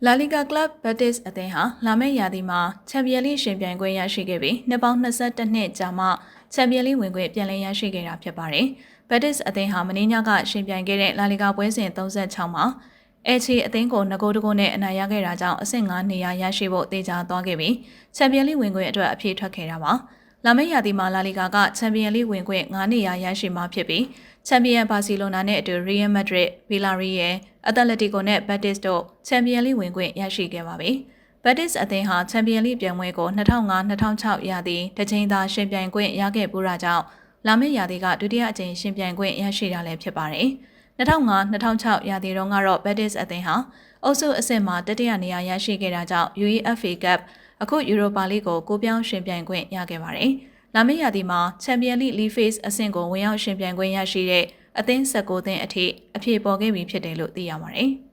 La Liga Club Betis အသင်းဟာလာမယ့်ရာသီမှာချန်ပီယံလိရှင်ပြိုင်ခွင့်ရရှိခဲ့ပြီးနှစ်ပေါင်း22နှစ်ကြာမှချန်ပီယံလိဝင်ခွင့်ပြန်လည်ရရှိခဲ့တာဖြစ်ပါတယ်။ Betis အသင်းဟာမင်းညကရှင်ပြိုင်ခဲ့တဲ့ La Liga ပွဲစဉ်36မှာElche အသင်းကို2ဂိုးတဂိုးနဲ့အနိုင်ရခဲ့တာကြောင့်အဆင့်9နေရာရရှိဖို့တေချာသွားခဲ့ပြီးချန်ပီယံလိဝင်ခွင့်အတွက်အပြည့်ထွက်ခဲ့တာပါ။လာမယ့်ရာသီမှာ La Liga ကချန်ပီယံလိဝင်ခွင့်9နေရာရရှိမှာဖြစ်ပြီးချန်ပီယံဘာစီလိုနာနဲ့အတူ Real Madrid, Villarreal, Atletico နဲ့ Betis တို့ချန်ပီယံလိဝင်ခွင့်ရရှိခဲ့ပါပြီ။ Betis အသင်းဟာချန်ပီယံလိပြိုင်ပွဲကို2005-2006ရာသီတစ်ချိန်သာရှင်ပြိုင်ခွင့်ရခဲ့ပူးတာကြောင့်လာမယ့်ရာသီကဒုတိယအကြိမ်ရှင်ပြိုင်ခွင့်ရရှိတာလည်းဖြစ်ပါတယ်။2005-2006ရာသီတုန်းကတော့ Betis အသင်းဟာအုပ်စုအဆင့်မှာတတိယနေရာရရှိခဲ့တာကြောင့် UEFA Cup အခု Europa League ကိုကိုပြောင်းရှင်ပြိုင်ခွင့်ရခဲ့ပါတယ်။လာမယ့်ရာသီမှာချန်ပီယံလိ League Phase အဆင့်ကိုဝင်ရောက်ရှင်ပြိုင်ခွင့်ရရှိတဲ့အသင်း19သင်းအထိအပြည့်ပေါ်ခဲ့ပြီဖြစ်တယ်လို့သိရပါတယ်။